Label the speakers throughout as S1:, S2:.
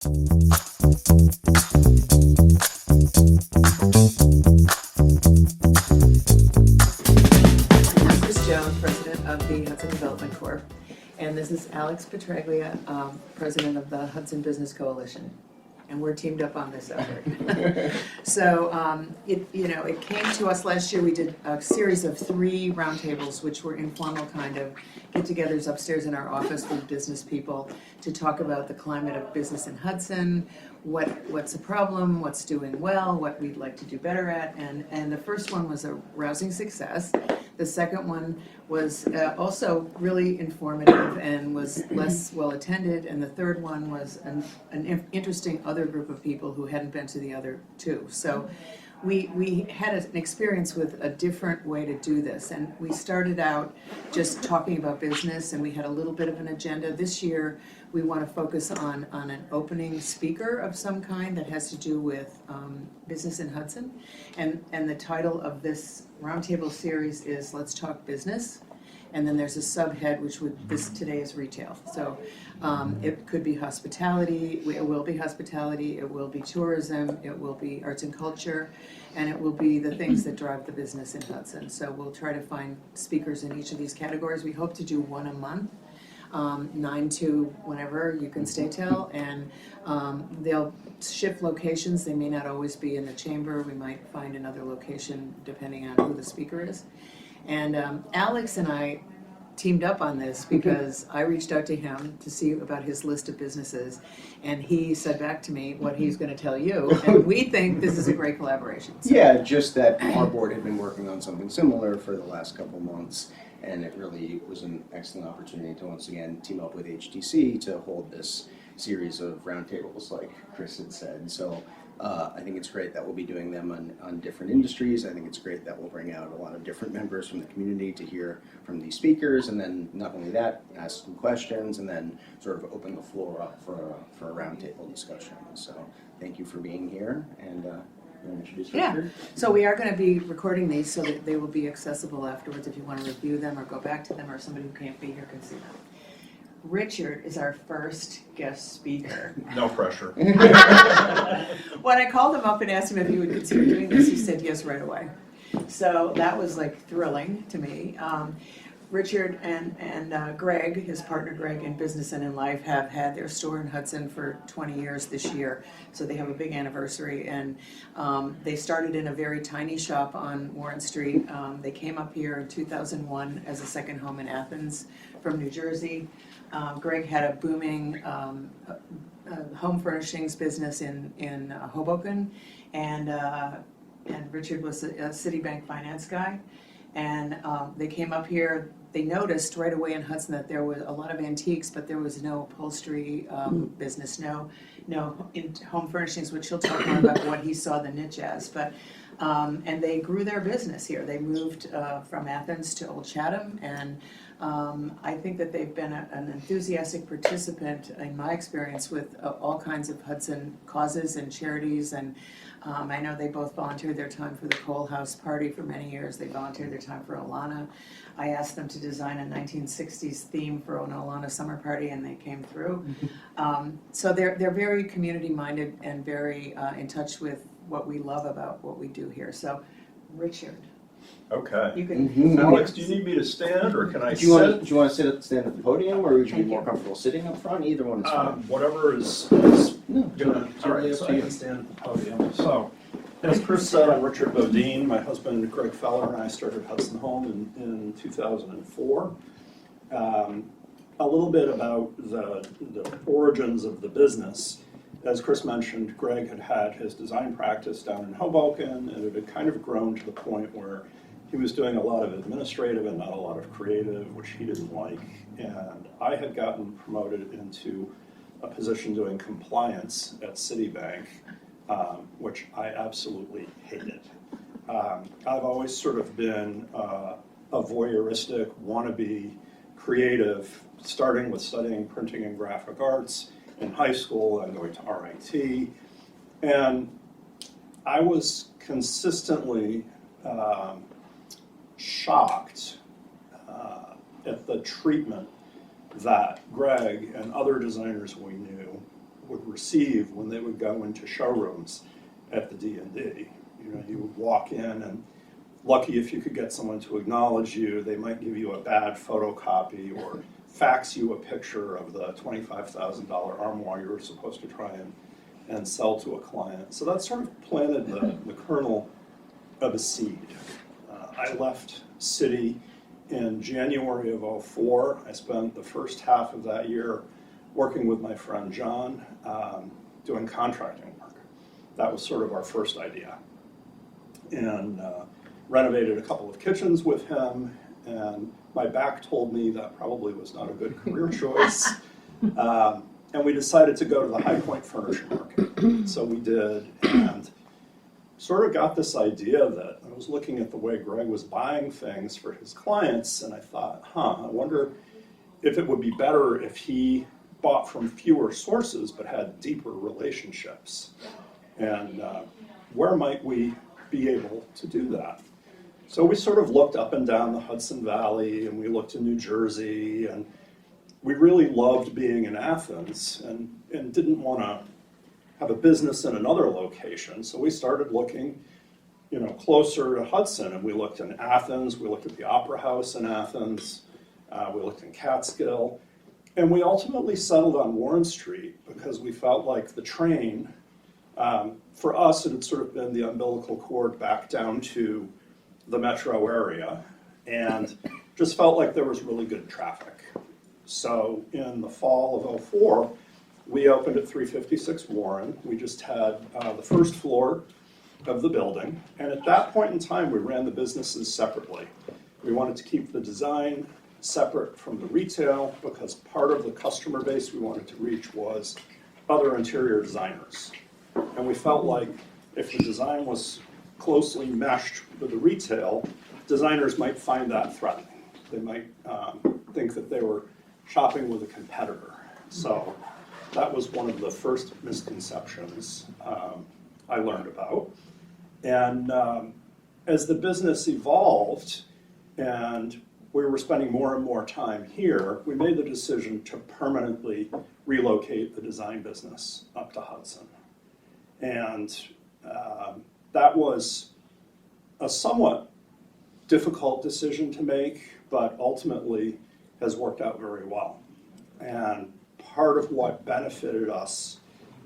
S1: Chris Jones, president of the Hudson Development Corp. And this is Alex Petraglia, president of the Hudson Business Coalition. And we're teamed up on this effort. So it came to us last year. We did a series of 3 roundtables, which were informal kind of get-togethers upstairs in our office with business people to talk about the climate of business in Hudson, what's a problem, what's doing well, what we'd like to do better at. And the first one was a rousing success. The second one was also really informative and was less well attended, and the third one was an interesting other group of people who hadn't been to the other 2. So we had an experience with a different way to do this, and we started out just talking about business, and we had a little bit of an agenda. This year we want to focus on an opening speaker of some kind that has to do with business in Hudson, and the title of this roundtable series is Let's Talk Business. And then there's a subhead, which today is retail. So it could be hospitality, it will be hospitality, it will be tourism, it will be arts and culture, and it will be the things that drive the business in Hudson. So we'll try to find speakers in each of these categories. We hope to do one a month, 9 to whenever you can stay till, and they'll shift locations. They may not always be in the chamber. We might find another location depending on who the speaker is. And Alex and I teamed up on this because I reached out to him to see about his list of businesses, and he said back to me what he's going to tell you, and we think this is a great collaboration. So.
S2: Yeah, just that our board had been working on something similar for the last couple months, and it really was an excellent opportunity to once again team up with HDC to hold this series of roundtables like Chris had said. So I think it's great that we'll be doing them on different industries. I think it's great that we'll bring out a lot of different members from the community to hear from these speakers, and then not only that, ask some questions, and then sort of open the floor up for a roundtable discussion. So thank you for being here, and introduce Richard.
S1: Yeah, so we are going to be recording these so that they will be accessible afterwards if you want to review them or go back to them, or somebody who can't be here can see them. Richard is our first guest speaker.
S3: No pressure.
S1: When I called him up and asked him if he would consider doing this, he said yes right away. So that was like thrilling to me. Richard and Greg, his partner Greg in business and in life, have had their store in Hudson for 20 years this year. So they have a big anniversary, and they started in a very tiny shop on Warren Street. They came up here in 2001 as a second home in Athens from New Jersey. Greg had a booming home furnishings business in Hoboken, and Richard was a Citibank finance guy. And they came up here. They noticed right away in Hudson that there was a lot of antiques, but there was no upholstery business, no in home furnishings, which he'll talk more about what he saw the niche as. But and they grew their business here. They moved from Athens to Old Chatham, and I think that they've been an enthusiastic participant, in my experience, with all kinds of Hudson causes and charities. And I know they both volunteered their time for the Cole House Party for many years. They volunteered their time for Alana. I asked them to design a 1960s theme for an Alana summer party, and they came through. So they're very community-minded and very in touch with what we love about what we do here. So, Richard.
S3: Okay.
S1: You can.
S3: Alex, do you need me to stand, or can I
S2: Do you
S3: sit?
S2: want to stand at the podium, or would you be more comfortable sitting up front? Either one is fine.
S3: Whatever is
S2: No,
S3: gonna. All right, so I can stand at the podium. So, as Chris said, I'm Richard Bodin. My husband Greg Feller and I started Hudson Home in 2004. A little bit about the origins of the business. As Chris mentioned, Greg had his design practice down in Hoboken, and it had kind of grown to the point where he was doing a lot of administrative and not a lot of creative, which he didn't like. And I had gotten promoted into a position doing compliance at Citibank, which I absolutely hated. I've always sort of been a voyeuristic, wannabe creative, starting with studying printing and graphic arts in high school and going to RIT. And I was consistently shocked at the treatment that Greg and other designers we knew would receive when they would go into showrooms at the D&D. You would walk in, and lucky if you could get someone to acknowledge you, they might give you a bad photocopy or fax you a picture of the $25,000 armoire you were supposed to try and sell to a client. So that sort of planted the kernel of a seed. I left Citi in January of '04. I spent the first half of that year working with my friend John, doing contracting work. That was sort of our first idea. And renovated a couple of kitchens with him, and my back told me that probably was not a good career choice. And we decided to go to the High Point furniture market. So we did, and sort of got this idea that I was looking at the way Greg was buying things for his clients, and I thought, I wonder if it would be better if he bought from fewer sources but had deeper relationships. And where might we be able to do that? So we sort of looked up and down the Hudson Valley, and we looked in New Jersey, and we really loved being in Athens and didn't want to have a business in another location. So we started looking, closer to Hudson, and we looked in Athens, we looked at the Opera House in Athens, we looked in Catskill, and we ultimately settled on Warren Street because we felt like the train, for us, it had sort of been the umbilical cord back down to the metro area, and just felt like there was really good traffic. So in the fall of '04, we opened at 356 Warren. We just had the first floor of the building, and at that point in time, we ran the businesses separately. We wanted to keep the design separate from the retail because part of the customer base we wanted to reach was other interior designers. And we felt like if the design was closely meshed with the retail, designers might find that threatening. They might think that they were shopping with a competitor. So that was one of the first misconceptions I learned about. And as the business evolved and we were spending more and more time here, we made the decision to permanently relocate the design business up to Hudson. And that was a somewhat difficult decision to make, but ultimately has worked out very well. And part of what benefited us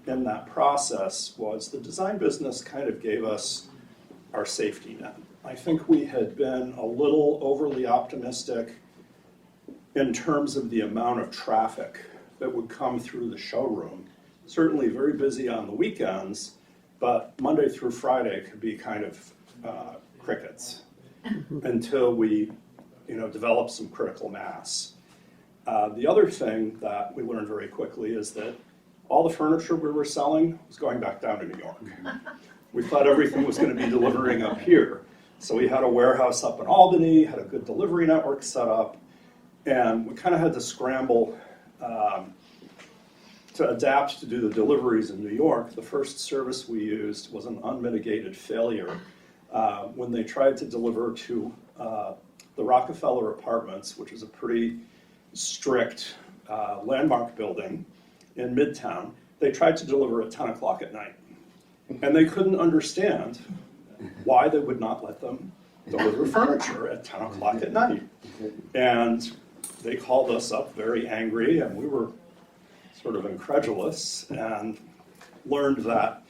S3: in that process was the design business kind of gave us our safety net. I think we had been a little overly optimistic in terms of the amount of traffic that would come through the showroom. Certainly very busy on the weekends, but Monday through Friday could be kind of crickets until we developed some critical mass. The other thing that we learned very quickly is that all the furniture we were selling was going back down to New York. We thought everything was going to be delivering up here. So we had a warehouse up in Albany, had a good delivery network set up, and we kind of had to scramble to adapt to do the deliveries in New York. The first service we used was an unmitigated failure when they tried to deliver to the Rockefeller Apartments, which is a pretty strict landmark building in Midtown. They tried to deliver at 10 o'clock at night. And they couldn't understand why they would not let them deliver furniture at 10 o'clock at night. And they called us up very angry, and we were sort of incredulous and learned that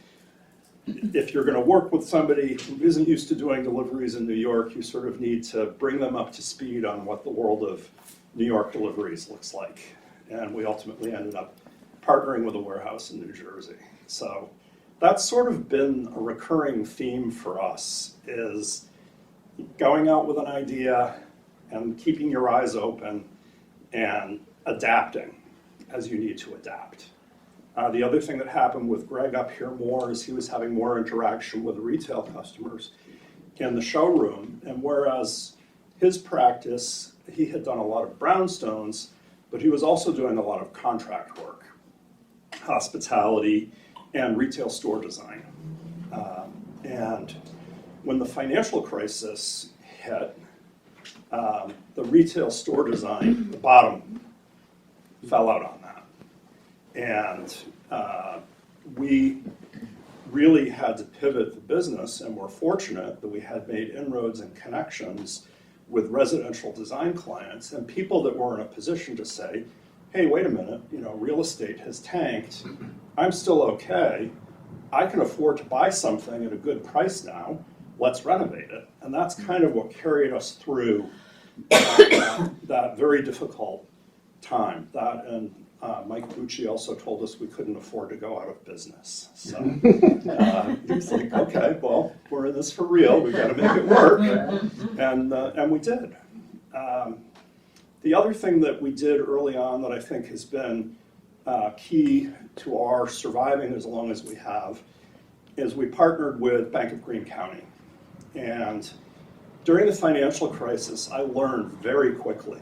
S3: if you're going to work with somebody who isn't used to doing deliveries in New York, you sort of need to bring them up to speed on what the world of New York deliveries looks like. And we ultimately ended up partnering with a warehouse in New Jersey. So that's sort of been a recurring theme for us, is going out with an idea and keeping your eyes open and adapting as you need to adapt. The other thing that happened with Greg up here more is he was having more interaction with retail customers in the showroom, and whereas his practice, he had done a lot of brownstones, but he was also doing a lot of contract work, hospitality, and retail store design. And when the financial crisis hit, the retail store design, the bottom fell out on that. And we really had to pivot the business, and we're fortunate that we had made inroads and connections with residential design clients and people that were in a position to say, hey, wait a minute, real estate has tanked. I'm still okay. I can afford to buy something at a good price now. Let's renovate it. And that's kind of what carried us through that very difficult time. That and Mike Bucci also told us we couldn't afford to go out of business. So he's like, okay, well, we're in this for real. We've got to make it work. And we did. The other thing that we did early on that I think has been key to our surviving as long as we have is we partnered with Bank of Greene County. And during the financial crisis, I learned very quickly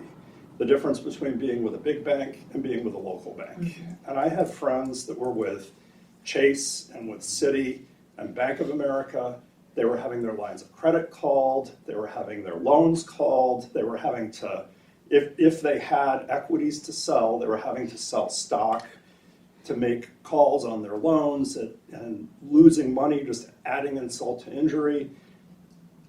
S3: the difference between being with a big bank and being with a local bank. And I had friends that were with Chase and with Citi and Bank of America. They were having their lines of credit called, they were having their loans called, they were having to, if they had equities to sell, they were having to sell stock to make calls on their loans and losing money, just adding insult to injury.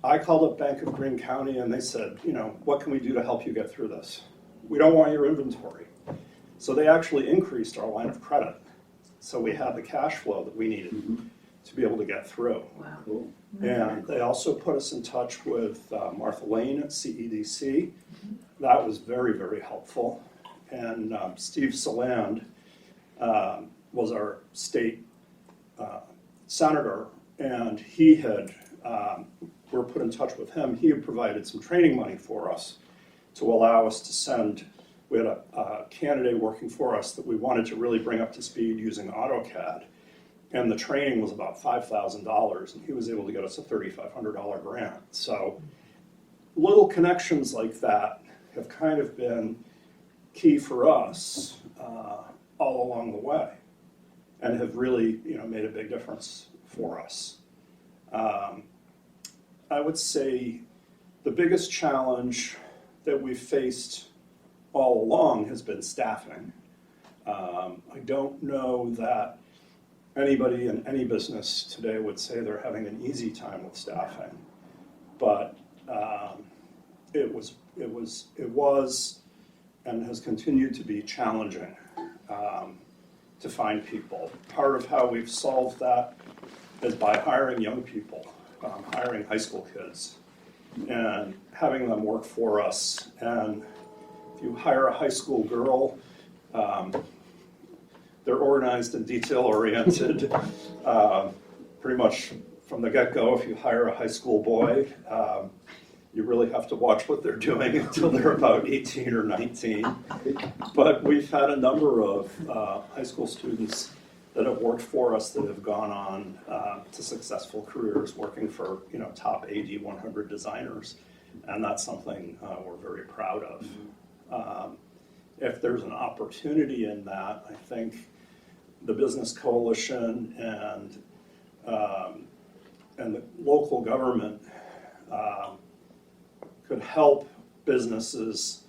S3: I called up Bank of Greene County and they said, what can we do to help you get through this? We don't want your inventory. So they actually increased our line of credit. So we had the cash flow that we needed to be able to get through.
S1: Wow.
S2: Cool.
S3: And they also put us in touch with Martha Lane at CEDC. That was very, very helpful. And Steve Saland was our state senator, and he had, we were put in touch with him. He had provided some training money for us to allow us to send. We had a candidate working for us that we wanted to really bring up to speed using AutoCAD. And the training was about $5,000, and he was able to get us a $3,500 grant. So little connections like that have kind of been key for us all along the way, and have really made a big difference for us. I would say the biggest challenge that we've faced all along has been staffing. I don't know that anybody in any business today would say they're having an easy time with staffing, but it was and has continued to be challenging to find people. Part of how we've solved that is by hiring young people, hiring high school kids, and having them work for us. And if you hire a high school girl, they're organized and detail-oriented. Pretty much from the get-go. If you hire a high school boy, you really have to watch what they're doing until they're about 18 or 19. But we've had a number of high school students that have worked for us that have gone on to successful careers working for top AD 100 designers, and that's something we're very proud of. If there's an opportunity in that, I think the Business Coalition and the local government could help businesses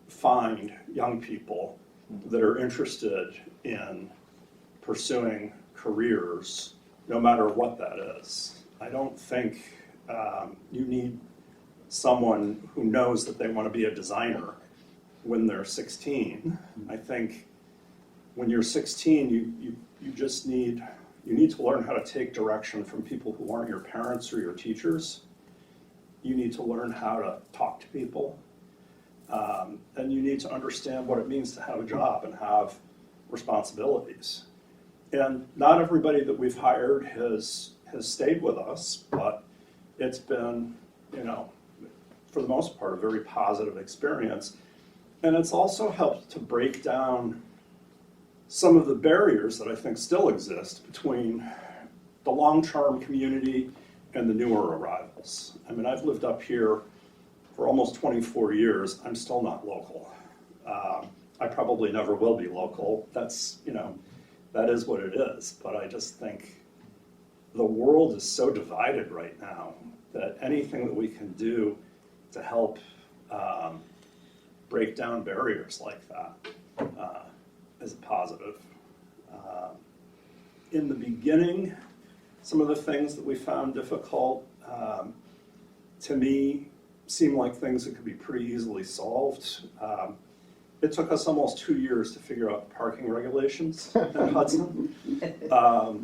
S3: find young people that are interested in pursuing careers, no matter what that is. I don't think you need someone who knows that they want to be a designer when they're 16. I think when you're 16, you just need to learn how to take direction from people who aren't your parents or your teachers. You need to learn how to talk to people, and you need to understand what it means to have a job and have responsibilities. And not everybody that we've hired has stayed with us, but it's been, for the most part, a very positive experience. And it's also helped to break down some of the barriers that I think still exist between the long-term community and the newer arrivals. I mean, I've lived up here for almost 24 years. I'm still not local. I probably never will be local. That's, that is what it is. But I just think the world is so divided right now that anything that we can do to help break down barriers like that is a positive. in the beginning, some of the things that we found difficult, to me, seemed like things that could be pretty easily solved. It took us almost 2 years to figure out the parking regulations in Hudson.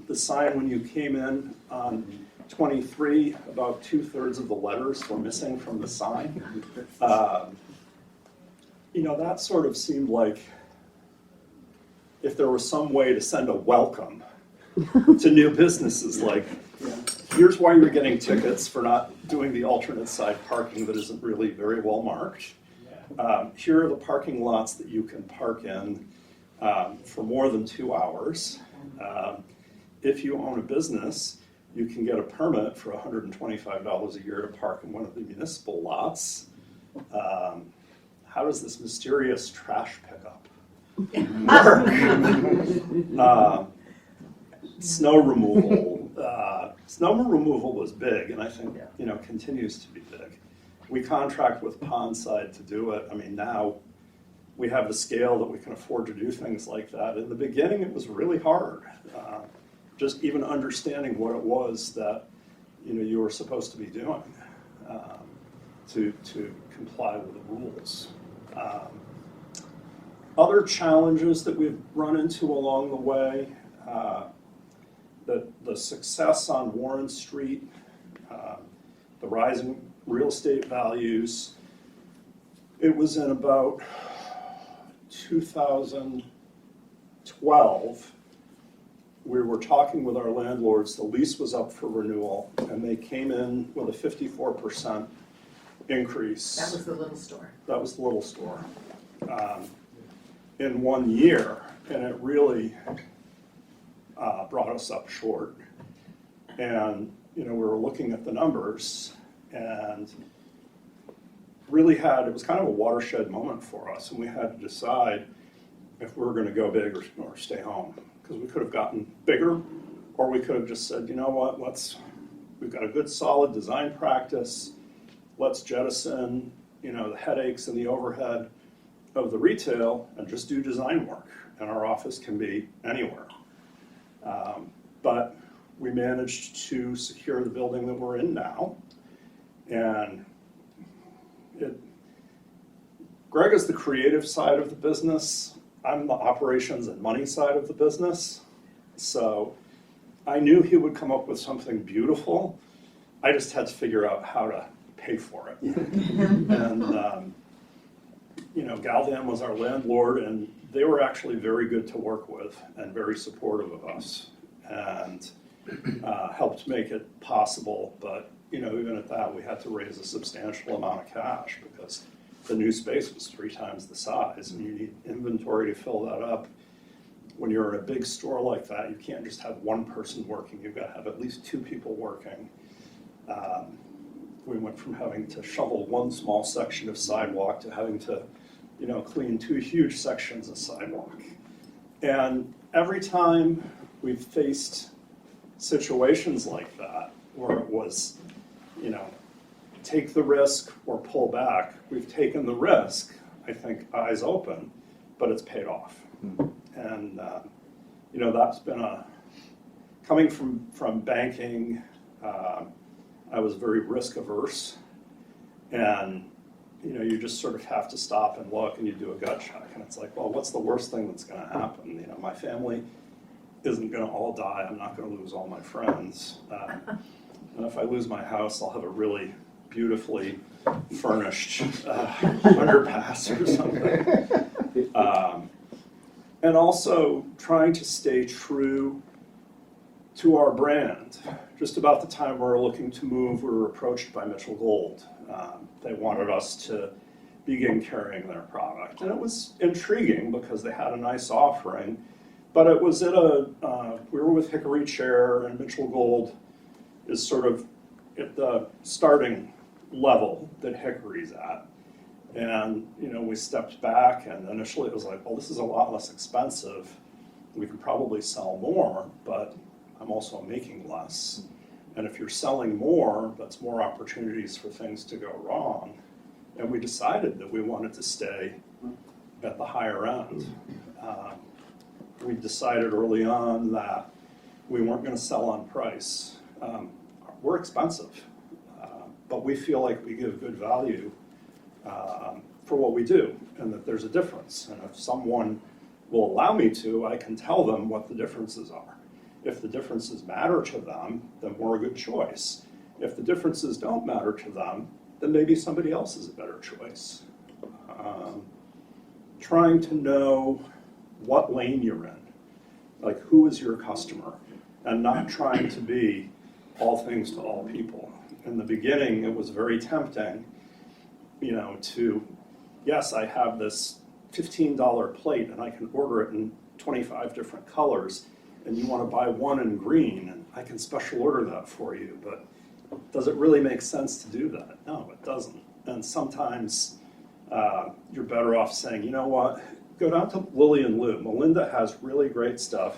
S3: The sign, when you came in on 23, about 2/3 of the letters were missing from the sign. That sort of seemed like if there was some way to send a welcome to new businesses, like, here's why you're getting tickets for not doing the alternate side parking that isn't really very well marked. Here are the parking lots that you can park in for more than 2 hours. If you own a business, you can get a permit for $125 a year to park in one of the municipal lots. How does this mysterious trash pickup work? Snow removal. Snow removal was big, and I think continues to be big. We contract with Pondside to do it. I mean, now we have the scale that we can afford to do things like that. In the beginning, it was really hard. Just even understanding what it was that you were supposed to be doing to comply with the rules. Other challenges that we've run into along the way, the success on Warren Street, the rising real estate values. It was in about 2012, we were talking with our landlords, the lease was up for renewal, and they came in with a 54% increase.
S1: That was the little store.
S3: That was the little store. In 1 year, and it really brought us up short. And we were looking at the numbers, and really it was kind of a watershed moment for us, and we had to decide if we were going to go big or stay home, because we could have gotten bigger, or we could have just said, you know what, we've got a good solid design practice, let's jettison the headaches and the overhead of the retail and just do design work, and our office can be anywhere. But we managed to secure the building that we're in now, and Greg is the creative side of the business. I'm the operations and money side of the business. So I knew he would come up with something beautiful. I just had to figure out how to pay for it. And Galvan was our landlord, and they were actually very good to work with and very supportive of us, and helped make it possible. But even at that, we had to raise a substantial amount of cash because the new space was 3 times the size, and you need inventory to fill that up. When you're in a big store like that, you can't just have one person working. You've got to have at least 2 people working. We went from having to shovel 1 small section of sidewalk to having to clean 2 huge sections of sidewalk. And every time we've faced situations like that, where it was, take the risk or pull back, we've taken the risk, I think, eyes open, but it's paid off. And, that's been coming from banking, I was very risk averse, and you just sort of have to stop and look, and you do a gut check, and it's like, well, what's the worst thing that's going to happen? My family isn't going to all die. I'm not going to lose all my friends. And if I lose my house, I'll have a really beautifully furnished underpass or something. And also trying to stay true to our brand. Just about the time we were looking to move, we were approached by Mitchell Gold. They wanted us to begin carrying their product. And it was intriguing because they had a nice offering, but it was we were with Hickory Chair, and Mitchell Gold is sort of at the starting level that Hickory's at. And, we stepped back, and initially it was like, well, this is a lot less expensive. We could probably sell more, but I'm also making less. And if you're selling more, that's more opportunities for things to go wrong. And we decided that we wanted to stay at the higher end. We decided early on that we weren't going to sell on price. We're expensive, but we feel like we give good value for what we do, and that there's a difference. And if someone will allow me to, I can tell them what the differences are. If the differences matter to them, then we're a good choice. If the differences don't matter to them, then maybe somebody else is a better choice. Trying to know what lane you're in, like who is your customer, and not trying to be all things to all people. In the beginning, it was very tempting, to, yes, I have this $15 plate and I can order it in 25 different colors, and you want to buy one in green, and I can special order that for you, but does it really make sense to do that? No, it doesn't. And sometimes you're better off saying, you know what, go down to Lily and Lou. Melinda has really great stuff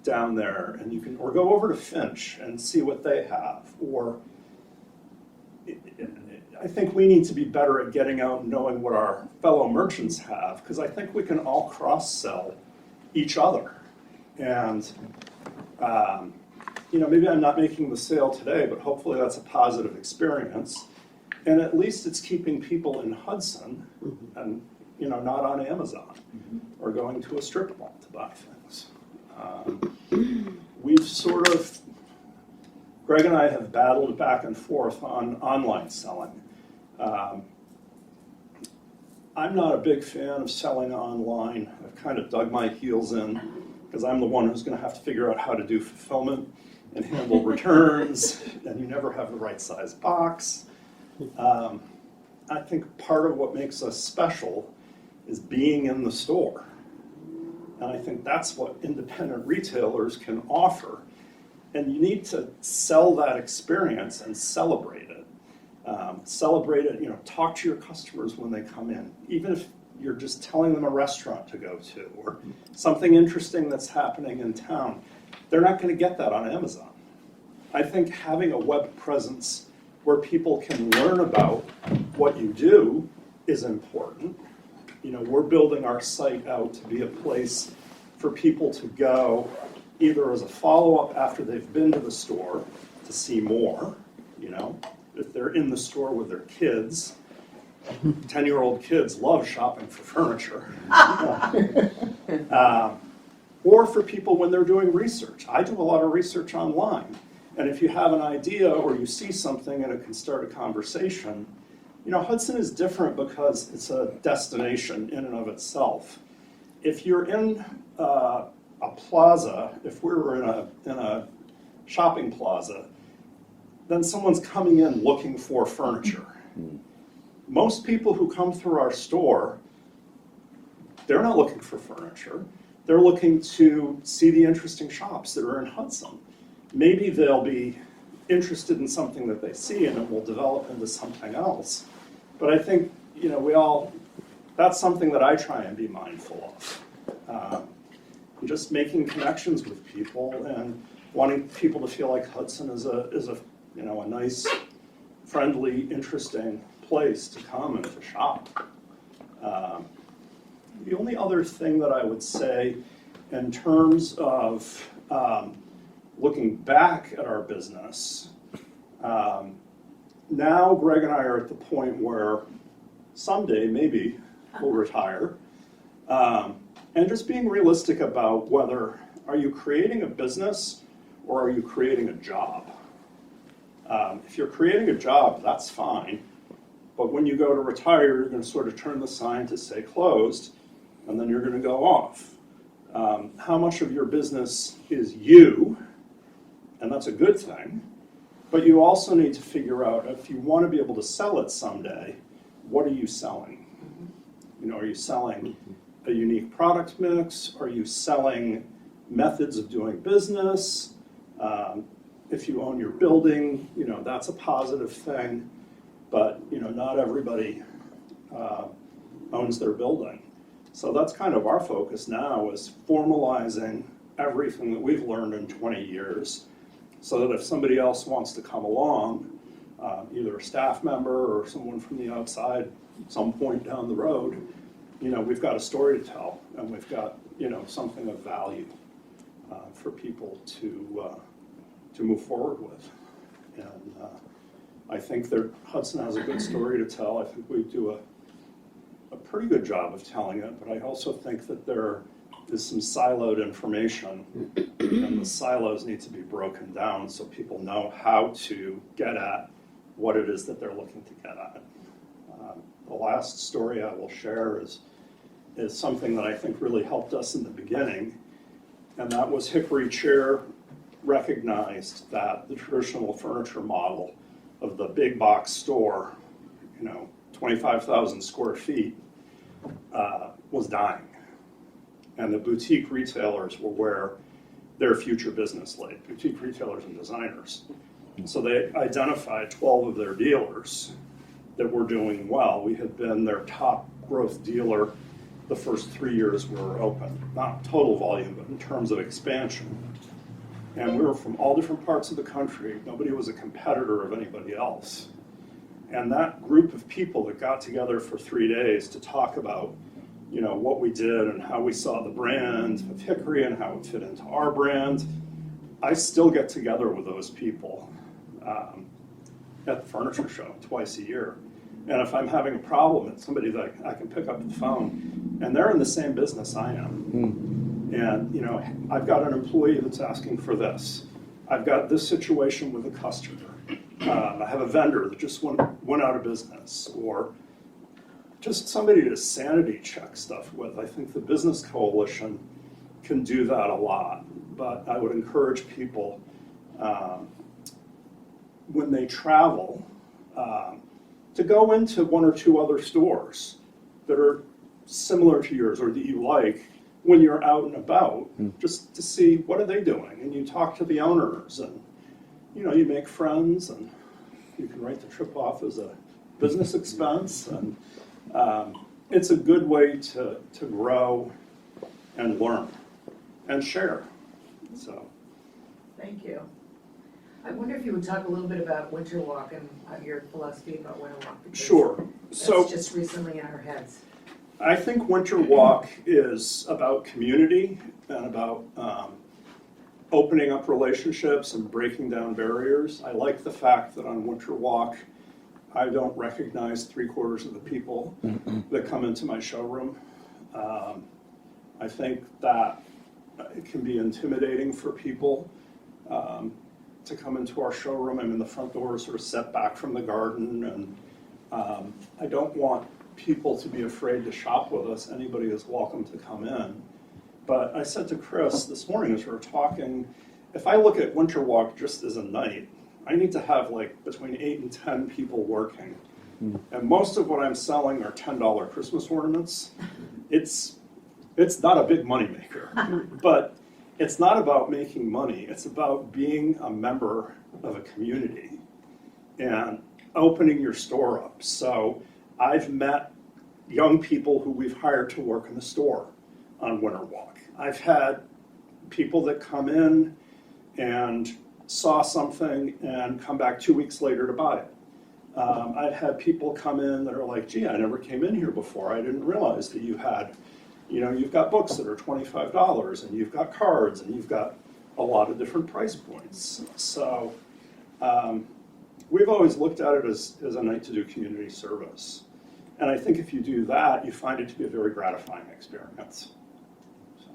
S3: down there, and you can, or go over to Finch and see what they have. Or I think we need to be better at getting out and knowing what our fellow merchants have, because I think we can all cross-sell each other. And maybe I'm not making the sale today, but hopefully that's a positive experience. And at least it's keeping people in Hudson and, not on Amazon or going to a strip mall to buy things. We've sort of, Greg and I have battled back and forth on online selling. I'm not a big fan of selling online. I've kind of dug my heels in because I'm the one who's going to have to figure out how to do fulfillment and handle returns, and you never have the right size box. I think part of what makes us special is being in the store. And I think that's what independent retailers can offer. And you need to sell that experience and celebrate it. Celebrate it, talk to your customers when they come in. Even if you're just telling them a restaurant to go to or something interesting that's happening in town, they're not going to get that on Amazon. I think having a web presence where people can learn about what you do is important. We're building our site out to be a place for people to go either as a follow-up after they've been to the store to see more, if they're in the store with their kids. 10-year-old kids love shopping for furniture. Or for people when they're doing research. I do a lot of research online. And if you have an idea or you see something and it can start a conversation, Hudson is different because it's a destination in and of itself. If you're in a plaza, if we were in a shopping plaza, then someone's coming in looking for furniture. Most people who come through our store, they're not looking for furniture. They're looking to see the interesting shops that are in Hudson. Maybe they'll be interested in something that they see and it will develop into something else. But I think, that's something that I try and be mindful of. Just making connections with people and wanting people to feel like Hudson is a nice, friendly, interesting place to come and to shop. The only other thing that I would say in terms of looking back at our business, now Greg and I are at the point where someday maybe we'll retire, and just being realistic about whether are you creating a business or are you creating a job. If you're creating a job, that's fine, but when you go to retire, you're going to sort of turn the sign to say closed, and then you're going to go off. How much of your business is you? And that's a good thing, but you also need to figure out if you want to be able to sell it someday, what are you selling? Are you selling a unique product mix? Are you selling methods of doing business? If you own your building, that's a positive thing, but not everybody owns their building. So that's kind of our focus now, is formalizing everything that we've learned in 20 years so that if somebody else wants to come along, either a staff member or someone from the outside at some point down the road, we've got a story to tell and we've got, something of value. for people to move forward with. And I think that Hudson has a good story to tell. I think we do a pretty good job of telling it, but I also think that there is some siloed information, and the silos need to be broken down so people know how to get at what it is that they're looking to get at. The last story I will share is something that I think really helped us in the beginning, and that was Hickory Chair recognized that the traditional furniture model of the big box store, 25,000 square feet, was dying. And the boutique retailers were where their future business lay, boutique retailers and designers. So they identified 12 of their dealers that were doing well. We had been their top growth dealer the first 3 years we were open, not total volume, but in terms of expansion. And we were from all different parts of the country. Nobody was a competitor of anybody else. And that group of people that got together for 3 days to talk about, what we did and how we saw the brand of Hickory and how it fit into our brand, I still get together with those people at the furniture show twice a year. And if I'm having a problem, it's somebody that I can pick up the phone, and they're in the same business I am. And I've got an employee that's asking for this. I've got this situation with a customer. I have a vendor that just went out of business, or just somebody to sanity check stuff with. I think the Business Coalition can do that a lot, but I would encourage people when they travel to go into one or two other stores that are similar to yours or that you like when you're out and about, just to see what are they doing. And you talk to the owners, and you make friends, and you can write the trip off as a business expense. And it's a good way to grow and learn and share. So,
S1: Thank you. I wonder if you would talk a little bit about Winter Walk and your philosophy about Winter Walk. Because
S3: sure. So
S1: that's just recently in our heads.
S3: I think Winter Walk is about community and about opening up relationships and breaking down barriers. I like the fact that on Winter Walk, I don't recognize 3/4 of the people that come into my showroom. I think that it can be intimidating for people to come into our showroom. I mean, the front door is sort of set back from the garden, and I don't want people to be afraid to shop with us. Anybody is welcome to come in. But I said to Chris this morning as we were talking, if I look at Winter Walk just as a night, I need to have like between 8 and 10 people working. And most of what I'm selling are $10 Christmas ornaments. It's not a big moneymaker, but it's not about making money. It's about being a member of a community and opening your store up. So I've met young people who we've hired to work in the store on Winter Walk. I've had people that come in and saw something and come back 2 weeks later to buy it. I've had people come in that are like, gee, I never came in here before. I didn't realize that you had, you've got books that are $25, and you've got cards, and you've got a lot of different price points. So we've always looked at it as a night to do community service. And I think if you do that, you find it to be a very gratifying experience. So.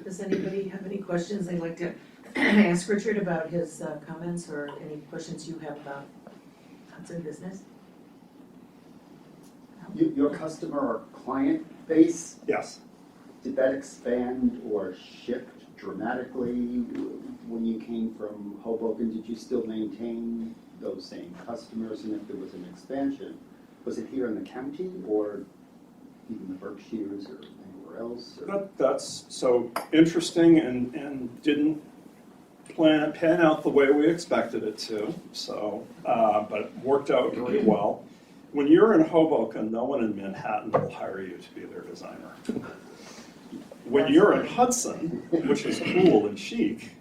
S1: Does anybody have any questions they'd like to ask Richard about his comments, or any questions you have about Hudson Business? No?
S4: Your customer or client base,
S3: Yes.
S4: did that expand or shift dramatically when you came from Hoboken? Did you still maintain those same customers? And if there was an expansion, was it here in the county or even the Berkshires or anywhere else? Or?
S3: That's so interesting and didn't pan out the way we expected it to. So, but it worked out very well. When you're in Hoboken, no one in Manhattan will hire you to be their designer. When you're in Hudson, which is cool and chic,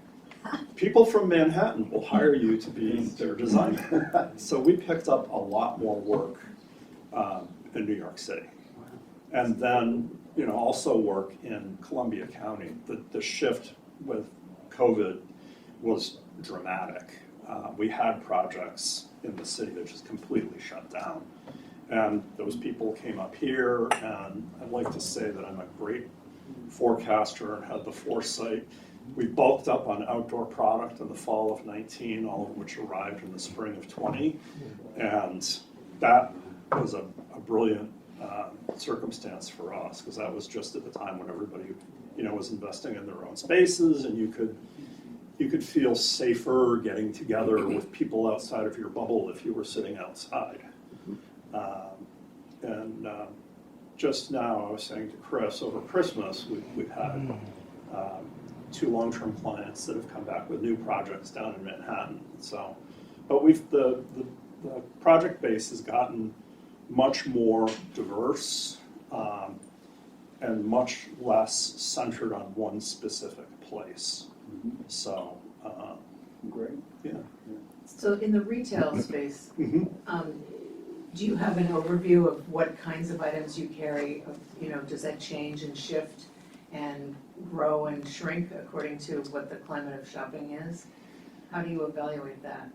S3: people from Manhattan will hire you to be their designer. So we picked up a lot more work in New York City. And then, also work in Columbia County. The shift with COVID was dramatic. We had projects in the city that just completely shut down. And those people came up here, and I'd like to say that I'm a great forecaster and had the foresight. We bulked up on outdoor product in the fall of 19, all of which arrived in the spring of 20. And that was a brilliant circumstance for us, because that was just at the time when everybody, was investing in their own spaces, and you could feel safer getting together with people outside of your bubble if you were sitting outside. Just now, I was saying to Chris, over Christmas, we've had 2 long-term clients that have come back with new projects down in Manhattan. So, but the project base has gotten much more diverse and much less centered on one specific place. So,
S4: Great.
S3: yeah.
S1: So in the retail space,
S3: Mhm.
S1: do you have an overview of what kinds of items you carry? Does that change and shift and grow and shrink according to what the climate of shopping is? How do you evaluate that?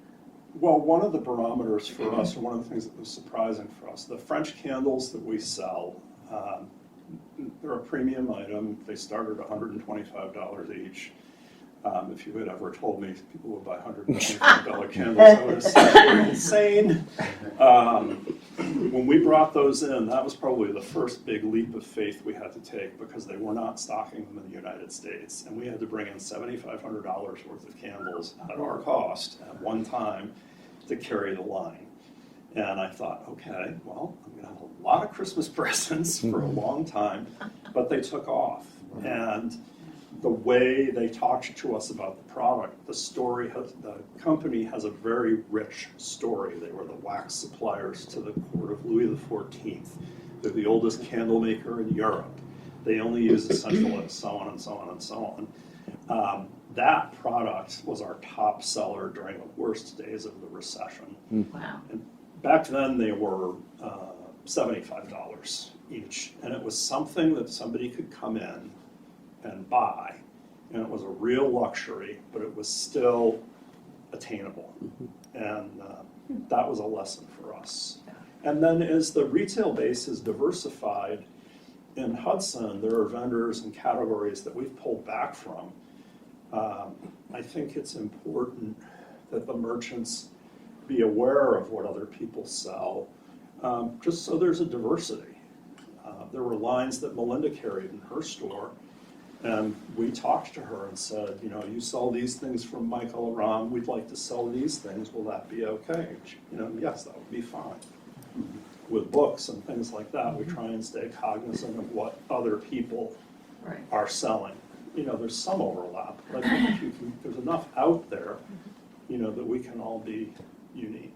S3: Well, one of the barometers for us, or one of the things that was surprising for us, the French candles that we sell, they're a premium item. They start at $125 each. If you had ever told me people would buy $125 candles, I would have said you're insane. When we brought those in, that was probably the first big leap of faith we had to take, because they were not stocking them in the United States. And we had to bring in $7,500 worth of candles at our cost at one time to carry the line. And I thought, okay, well, I'm going to have a lot of Christmas presents for a long time, but they took off. And the way they talked to us about the product, the company has a very rich story. They were the wax suppliers to the court of Louis XIV. They're the oldest candle maker in Europe. They only use essentialists, so on and so on and so on. That product was our top seller during the worst days of the recession.
S1: Wow.
S3: And back then they were $75 each, and it was something that somebody could come in and buy, and it was a real luxury, but it was still attainable. And that was a lesson for us. And then as the retail base is diversified, in Hudson, there are vendors and categories that we've pulled back from. I think it's important that the merchants be aware of what other people sell, just so there's a diversity. There were lines that Melinda carried in her store, and we talked to her and said, you sell these things from Michael Aram, we'd like to sell these things, will that be okay? Yes, that would be fine. With books and things like that, we try and stay cognizant of what other people are selling. There's some overlap, but I think there's enough out there, that we can all be unique.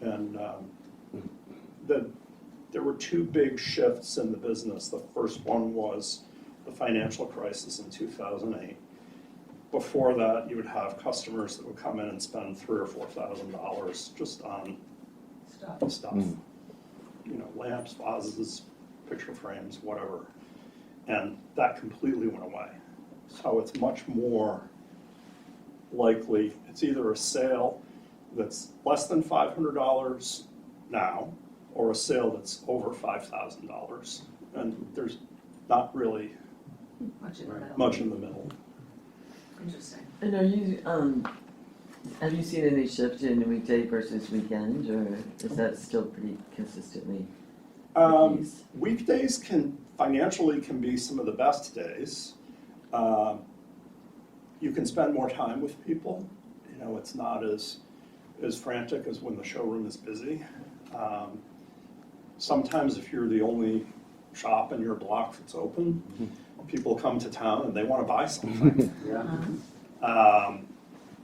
S3: And there were 2 big shifts in the business. The first one was the financial crisis in 2008. Before that, you would have customers that would come in and spend $3,000 or $4,000 just on stuff. Lamps, vases, picture frames, whatever. And that completely went away. So it's much more likely, it's either a sale that's less than $500 now, or a sale that's over $5,000. And there's not really much in the middle.
S1: Interesting.
S5: And are you, have you seen any shift in weekday versus weekend, or is that still pretty consistently the case?
S3: Weekdays financially can be some of the best days. You can spend more time with people. It's not as frantic as when the showroom is busy. Sometimes if you're the only shop in your block that's open, people come to town and they want to buy something.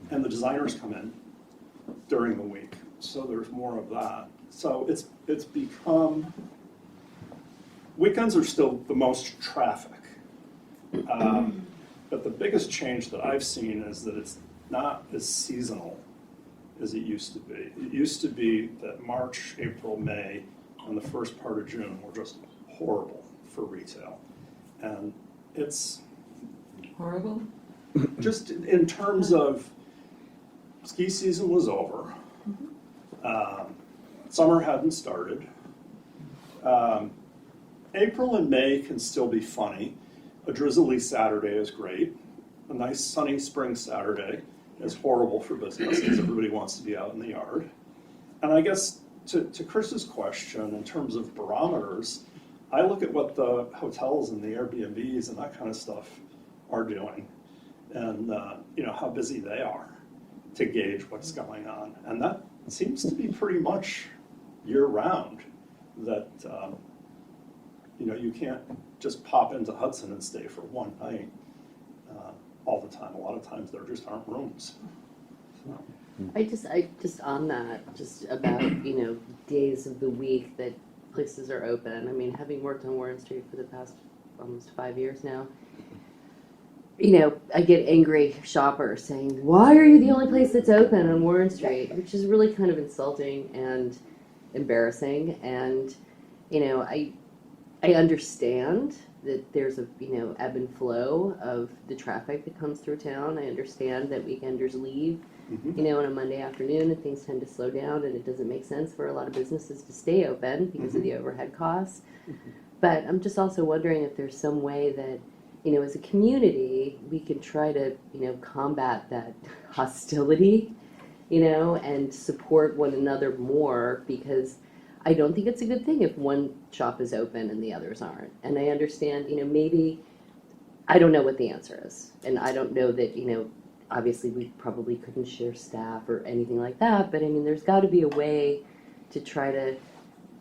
S3: And the designers come in during the week, so there's more of that. So it's become, weekends are still the most traffic. But the biggest change that I've seen is that it's not as seasonal as it used to be. It used to be that March, April, May, and the first part of June were just horrible for retail. And it's
S5: horrible?
S3: Just in terms of, ski season was over. Summer hadn't started. April and May can still be funny. A drizzly Saturday is great. A nice sunny spring Saturday is horrible for business because everybody wants to be out in the yard. And I guess to Chris's question, in terms of barometers, I look at what the hotels and the Airbnbs and that kind of stuff are doing, and how busy they are to gauge what's going on. And that seems to be pretty much year-round, that you can't just pop into Hudson and stay for one night all the time. A lot of times there just aren't rooms. So.
S6: I just on that, just about, days of the week that places are open. I mean, having worked on Warren Street for the past almost 5 years now, I get angry shoppers saying, "Why are you the only place that's open on Warren Street?" Which is really kind of insulting and embarrassing. And, I understand that there's a, ebb and flow of the traffic that comes through town. I understand that weekenders leave, on a Monday afternoon, and things tend to slow down, and it doesn't make sense for a lot of businesses to stay open because of the overhead costs. But I'm just also wondering if there's some way that, as a community, we can try to, combat that hostility, and support one another more, because I don't think it's a good thing if one shop is open and the others aren't. And I understand, maybe, I don't know what the answer is. And I don't know that, obviously we probably couldn't share staff or anything like that, but I mean, there's got to be a way to try to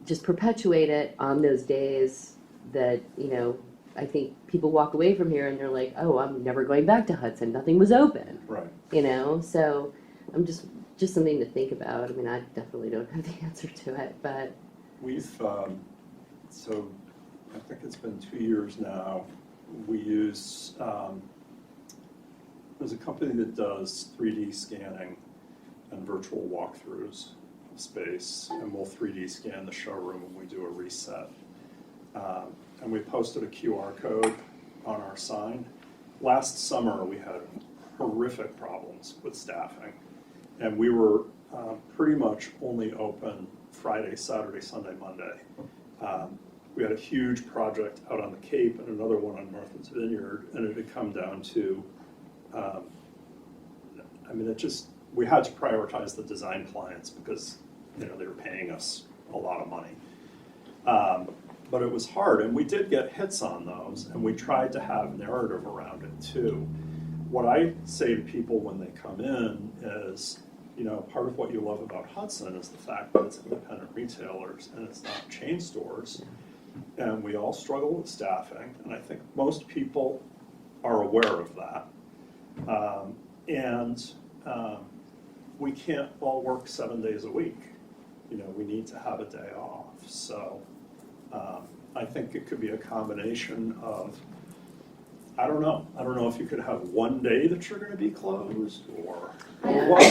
S6: just perpetuate it on those days that, I think people walk away from here and they're like, oh, I'm never going back to Hudson. Nothing was open.
S3: Right.
S6: So I'm just something to think about. I mean, I definitely don't have the answer to it, but.
S3: We've, so I think it's been 2 years now, we use, there's a company that does 3D scanning and virtual walkthroughs of space, and we'll 3D scan the showroom when we do a reset. And we posted a QR code on our sign. Last summer, we had horrific problems with staffing, and we were pretty much only open Friday, Saturday, Sunday, Monday. We had a huge project out on the Cape and another one on Martha's Vineyard, and it had come down to, we had to prioritize the design clients because, they were paying us a lot of money. But it was hard, and we did get hits on those, and we tried to have narrative around it too. What I say to people when they come in is, part of what you love about Hudson is the fact that it's independent retailers and it's not chain stores. And we all struggle with staffing, and I think most people are aware of that. We can't all work 7 days a week. We need to have a day off. So I think it could be a combination of, I don't know if you could have one day that you're going to be closed or what.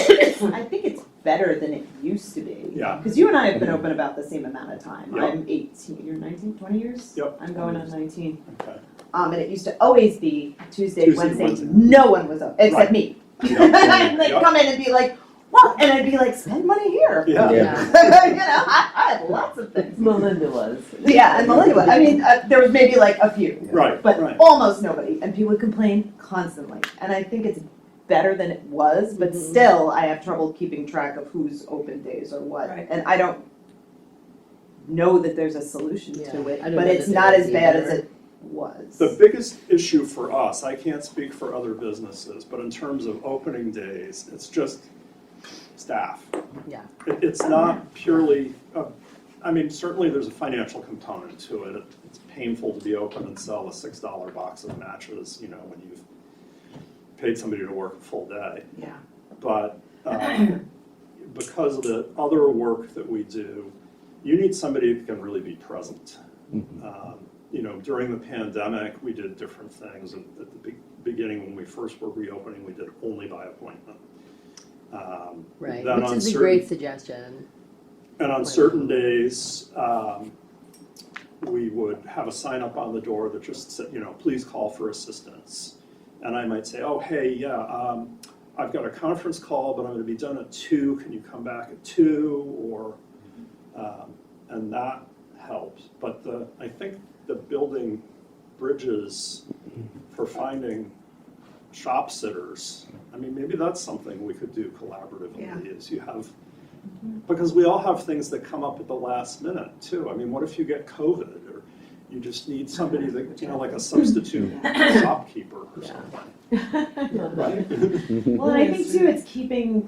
S7: I think it's better than it used to be.
S3: Yeah.
S7: Because you and I have been open about the same amount of time.
S3: Yep.
S7: I'm 18, you're 19, 20 years?
S3: Yep.
S7: I'm going on 19.
S3: Okay.
S7: And it used to always be Tuesday,
S3: Tuesday,
S7: Wednesday.
S3: Wednesday.
S7: No one was open, except
S3: Right.
S7: me.
S3: Yep.
S7: I'd
S3: Yep.
S7: come in and be like, what? And I'd be like, spend money here.
S3: Yeah.
S7: I had lots of things.
S5: Melinda was.
S7: Yeah, and Melinda was. I mean, there was maybe like a few.
S3: Right.
S7: But
S3: right.
S7: almost nobody, and people would complain constantly. And I think it's better than it was, but still I have trouble keeping track of who's open days or what.
S1: Right.
S7: And I don't know that there's a solution
S6: Yeah,
S7: to it,
S6: I don't
S7: but
S6: know
S7: it's
S6: that
S7: not
S6: there
S7: as
S6: is
S7: bad
S6: either.
S7: as it was.
S3: The biggest issue for us, I can't speak for other businesses, but in terms of opening days, it's just staff.
S6: Yeah.
S3: It's not purely, certainly there's a financial component to it. It's painful to be open and sell a $6 box of matches, when you've paid somebody to work a full day.
S1: Yeah.
S3: But because of the other work that we do, you need somebody who can really be present. During the pandemic, we did different things. At the beginning, when we first were reopening, we did only by appointment.
S6: Right,
S3: then
S6: which
S3: on
S6: is a
S3: certain-
S6: great suggestion.
S3: And on certain days, we would have a sign up on the door that just said, please call for assistance. And I might say, oh, hey, yeah, I've got a conference call, but I'm going to be done at 2. Can you come back at 2? Or, and that helps. But I think the building bridges for finding shop sitters, I mean, maybe that's something we could do collaboratively.
S1: Yeah.
S3: Is you have, because we all have things that come up at the last minute too. I mean, what if you get COVID, or you just need somebody that, like a substitute shopkeeper or something.
S7: Well, and I think too, it's keeping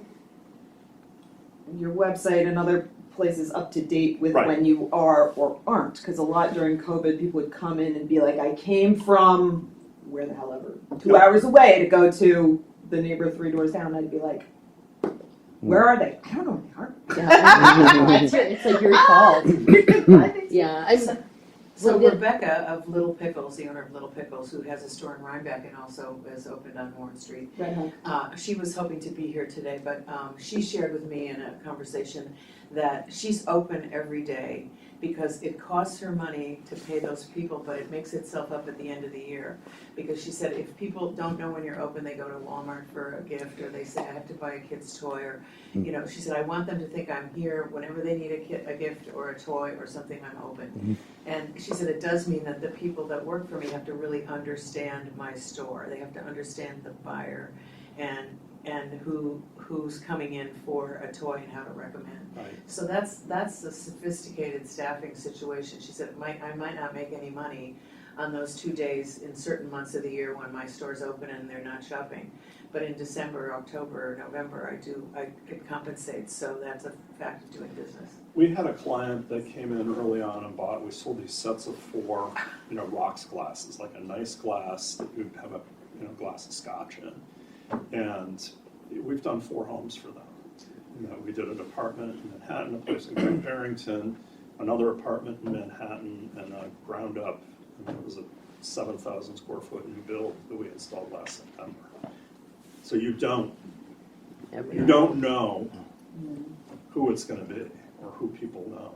S7: your website and other places up to date with
S3: Right.
S7: when you are or aren't. Because a lot during COVID, people would come in and be like, I came from where the hell ever, 2
S3: Yep.
S7: hours away to go to the neighbor 3 doors down. I'd be like, where are they? I don't know where they are.
S6: Yeah. It's like your fault.
S7: I think so.
S6: Yeah, I'm,
S1: So
S6: Well,
S1: Rebecca of Little Pickles, the owner of Little Pickles, who has a store in Rhinebeck and also is opened on Warren Street,
S7: Right, huh?
S1: she was hoping to be here today, but she shared with me in a conversation that she's open every day because it costs her money to pay those people, but it makes itself up at the end of the year. Because she said if people don't know when you're open, they go to Walmart for a gift, or they say I have to buy a kid's toy, or she said I want them to think I'm here whenever they need a gift or a toy or something, I'm open. And she said it does mean that the people that work for me have to really understand my store. They have to understand the buyer and who's coming in for a toy and how to recommend.
S3: Right.
S1: So that's a sophisticated staffing situation. She said I might not make any money on those 2 days in certain months of the year when my store's open and they're not shopping. But in December, October, November, it compensates. So that's a fact of doing business.
S3: We had a client that came in early on and we sold these sets of 4, rocks glasses, like a nice glass that you'd have a, glass of scotch in. And we've done 4 homes for them. We did an apartment in Manhattan, a place in Great Barrington, another apartment in Manhattan, and a ground up, it was a 7,000 square foot new build that we installed last September. So you don't know who it's going to be or who people know.